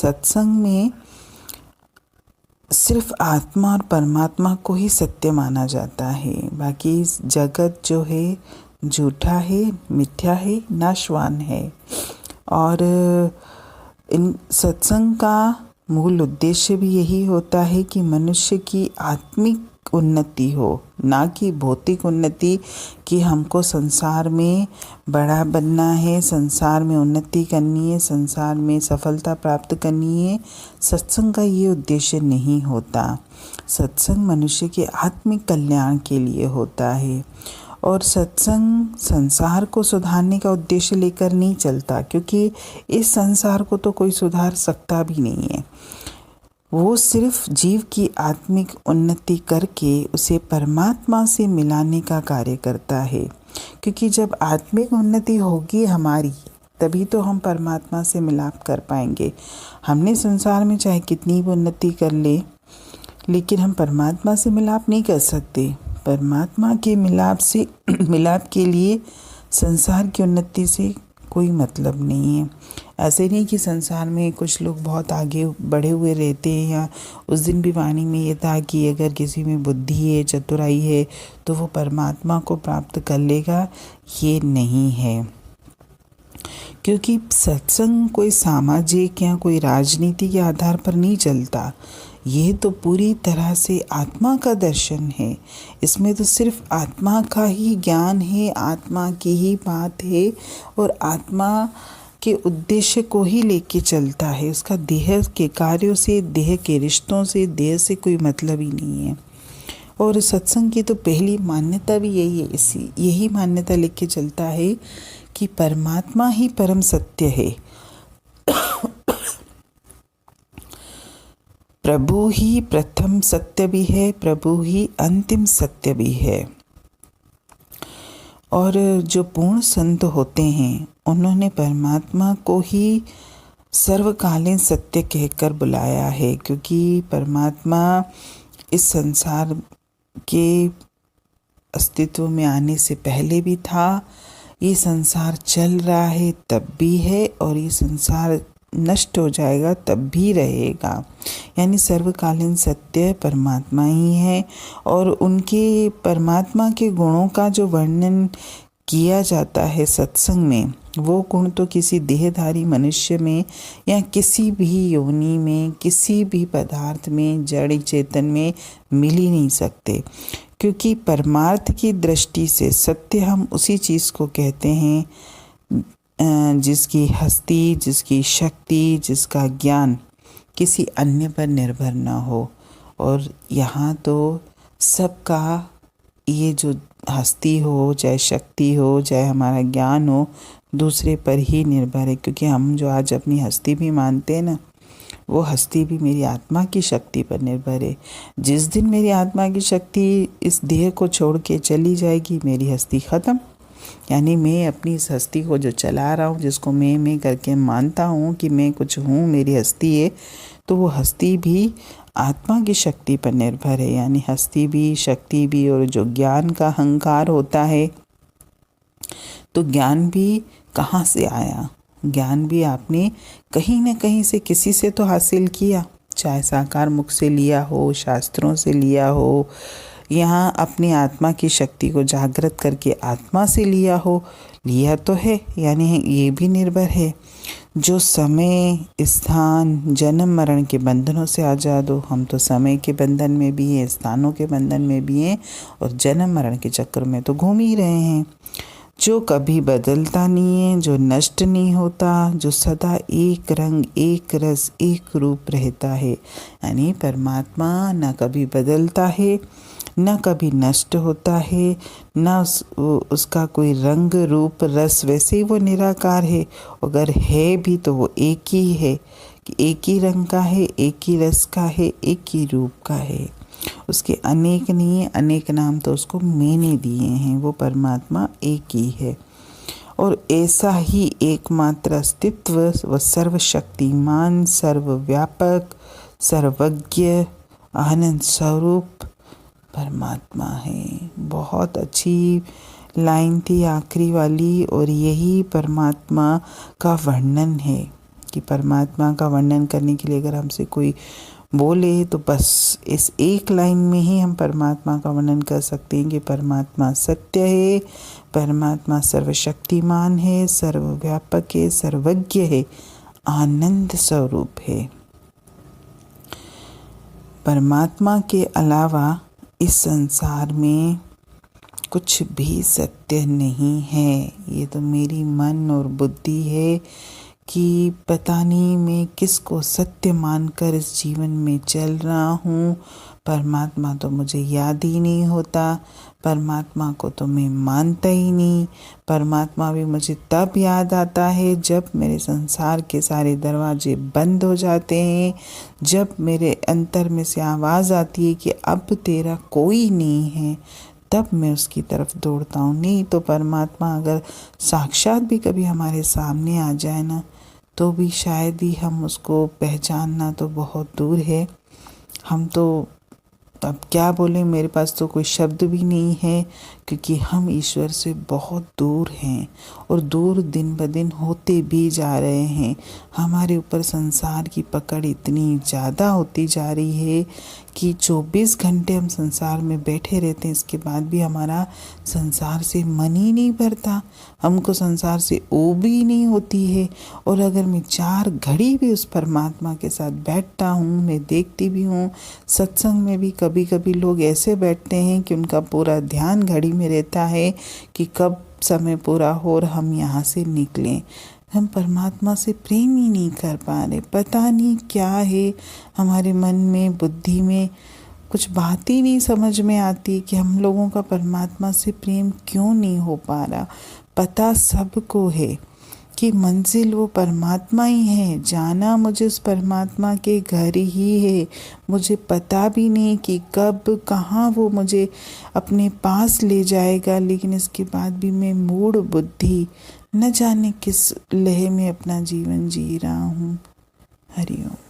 सत्संग में सिर्फ आत्मा और परमात्मा को ही सत्य माना जाता है। बाकी जगत जो है झूठा है, मिथ्या है, नाशवान है। और इन सत्संग का मूल उद्देश्य भी यही होता है कि मनुष्य की आत्मिक उन्नति हो, ना कि भौतिक उन्नति, कि हमको संसार में बड़ा बनना है, संसार में उन्नति करनी है, संसार में सफलता प्राप्त करनी है। सत्संग का ये उद्देश्य नहीं होता। सत्संग मनुष्य के आत्मिक कल्याण के लिए होता है। और सत्संग संसार को सुधारने का उद्देश्य लेकर नहीं चलता, क्योंकि इस संसार को तो कोई सुधार सकता भी नहीं है। वो सिर्फ जीव की आत्मिक उन्नति करके उसे परमात्मा से मिलाने का कार्य करता है। क्योंकि जब आत्मिक उन्नति होगी हमारी, तभी तो हम परमात्मा से मिलाप कर पाएंगे। हमने संसार में चाहे कितनी भी उन्नति कर ले, लेकिन हम परमात्मा से मिलाप नहीं कर सकते। परमात्मा के मिलाप के लिए संसार की उन्नति से कोई मतलब नहीं है। ऐसे नहीं कि संसार में कुछ लोग बहुत आगे बढ़े हुए रहते हैं, या उस दिन भी वाणी में ये था कि अगर किसी में बुद्धि है, चतुराई है, तो वो परमात्मा को प्राप्त कर लेगा। ये नहीं है, क्योंकि सत्संग कोई सामाजिक या कोई राजनीति के आधार पर नहीं चलता। ये तो पूरी तरह से आत्मा का दर्शन है। इसमें तो सिर्फ आत्मा का ही ज्ञान है, आत्मा की ही बात है, और आत्मा के उद्देश्य को ही लेके चलता है। उसका देह के कार्यों से, देह के रिश्तों से, देह से कोई मतलब ही नहीं है। और सत्संग की तो पहली मान्यता भी यही है। यही मान्यता लेके चलता है कि परमात्मा ही परम सत्य है, प्रभु ही प्रथम सत्य भी है, प्रभु ही अंतिम सत्य भी है। और जो पूर्ण संत होते हैं, उन्होंने परमात्मा को ही सर्वकालीन सत्य कहकर बुलाया है, क्योंकि परमात्मा इस संसार के अस्तित्व में आने से पहले भी था, ये संसार चल रहा है तब भी है, और ये संसार नष्ट हो जाएगा तब भी रहेगा। यानी सर्वकालीन सत्य परमात्मा ही है। और उनके परमात्मा के गुणों का जो वर्णन किया जाता है सत्संग में, वो गुण तो किसी देहधारी मनुष्य में या किसी भी योनि में, किसी भी पदार्थ में, जड़ चेतन में मिल ही नहीं सकते। क्योंकि परमार्थ की दृष्टि से सत्य हम उसी चीज़ को कहते हैं जिसकी हस्ती, जिसकी शक्ति, जिसका ज्ञान किसी अन्य पर निर्भर ना हो। और यहाँ तो सबका ये जो हस्ती हो, चाहे शक्ति हो, चाहे हमारा ज्ञान हो, दूसरे पर ही निर्भर है। क्योंकि हम जो आज अपनी हस्ती भी मानते हैं ना, वो हस्ती भी मेरी आत्मा की शक्ति पर निर्भर है। जिस दिन मेरी आत्मा की शक्ति इस देह को छोड़ के चली जाएगी, मेरी हस्ती ख़त्म। यानी मैं अपनी इस हस्ती को जो चला रहा हूँ, जिसको मैं करके मानता हूँ कि मैं कुछ हूँ, मेरी हस्ती है, तो वो हस्ती भी आत्मा की शक्ति पर निर्भर है। यानी हस्ती भी, शक्ति भी। और जो ज्ञान का अहंकार होता है, तो ज्ञान भी कहाँ से आया? ज्ञान भी आपने कहीं ना कहीं से, किसी से तो हासिल किया, चाहे साकार मुख से लिया हो, शास्त्रों से लिया हो, यहाँ अपनी आत्मा की शक्ति को जागृत करके आत्मा से लिया हो, लिया तो है। यानी ये भी निर्भर है जो समय, स्थान, जन्म मरण के बंधनों से आज़ाद हो। हम तो समय के बंधन में भी हैं, स्थानों के बंधन में भी हैं, और जन्म मरण के चक्कर में तो घूम ही रहे हैं। जो कभी बदलता नहीं है, जो नष्ट नहीं होता, जो सदा एक रंग, एक रस, एक रूप रहता है। यानी परमात्मा ना कभी बदलता है, न कभी नष्ट होता है, न उसका कोई रंग रूप रस, वैसे ही वो निराकार है। अगर है भी तो वो एक ही है, कि एक ही रंग का है, एक ही रस का है, एक ही रूप का है। उसके अनेक नहीं है, अनेक नाम तो उसको मैंने दिए हैं। वो परमात्मा एक ही है, और ऐसा ही एकमात्र अस्तित्व व सर्वशक्तिमान, सर्वव्यापक, सर्वज्ञ, आनंद स्वरूप परमात्मा है। बहुत अच्छी लाइन थी आखिरी वाली, और यही परमात्मा का वर्णन है कि परमात्मा का वर्णन करने के लिए अगर हमसे कोई बोले तो बस इस एक लाइन में ही हम परमात्मा का वर्णन कर सकते हैं कि परमात्मा सत्य है, परमात्मा सर्वशक्तिमान है, सर्वव्यापक है, सर्वज्ञ है, आनंद स्वरूप है। परमात्मा के अलावा इस संसार में कुछ भी सत्य नहीं है। ये तो मेरी मन और बुद्धि है कि पता नहीं मैं किसको सत्य मानकर इस जीवन में चल रहा हूँ। परमात्मा तो मुझे याद ही नहीं होता, परमात्मा को तो मैं मानता ही नहीं। परमात्मा भी मुझे तब याद आता है जब मेरे संसार के सारे दरवाजे बंद हो जाते हैं, जब मेरे अंतर में से आवाज़ आती है कि अब तेरा कोई नहीं है, तब मैं उसकी तरफ दौड़ता हूँ। नहीं तो परमात्मा अगर साक्षात भी कभी हमारे सामने आ जाए ना, तो भी शायद ही हम उसको पहचानना तो बहुत दूर है। हम तो अब क्या बोलें, मेरे पास तो कोई शब्द भी नहीं है, क्योंकि हम ईश्वर से बहुत दूर हैं और दूर दिन ब दिन होते भी जा रहे हैं। हमारे ऊपर संसार की पकड़ इतनी ज़्यादा होती जा रही है कि 24 घंटे हम संसार में बैठे रहते हैं, इसके बाद भी हमारा संसार से मन ही नहीं भरता, हमको संसार से ऊब ही नहीं होती है। और अगर मैं 4 घड़ी भी उस परमात्मा के साथ बैठता हूँ, मैं देखती भी हूँ, सत्संग में भी कभी कभी लोग ऐसे बैठते हैं कि उनका पूरा ध्यान घड़ी में रहता है कि कब समय पूरा हो और हम यहाँ से निकलें। हम परमात्मा से प्रेम ही नहीं कर पा रहे। पता नहीं क्या है हमारे मन में, बुद्धि में, कुछ बात ही नहीं समझ में आती कि हम लोगों का परमात्मा से प्रेम क्यों नहीं हो पा रहा। पता सबको है कि मंजिल वो परमात्मा ही है, जाना मुझे उस परमात्मा के घर ही है। मुझे पता भी नहीं कि कब कहाँ वो मुझे अपने पास ले जाएगा, लेकिन इसके बाद भी मैं मूढ़ बुद्धि न जाने किस लय में अपना जीवन जी रहा हूँ। हरि ओम।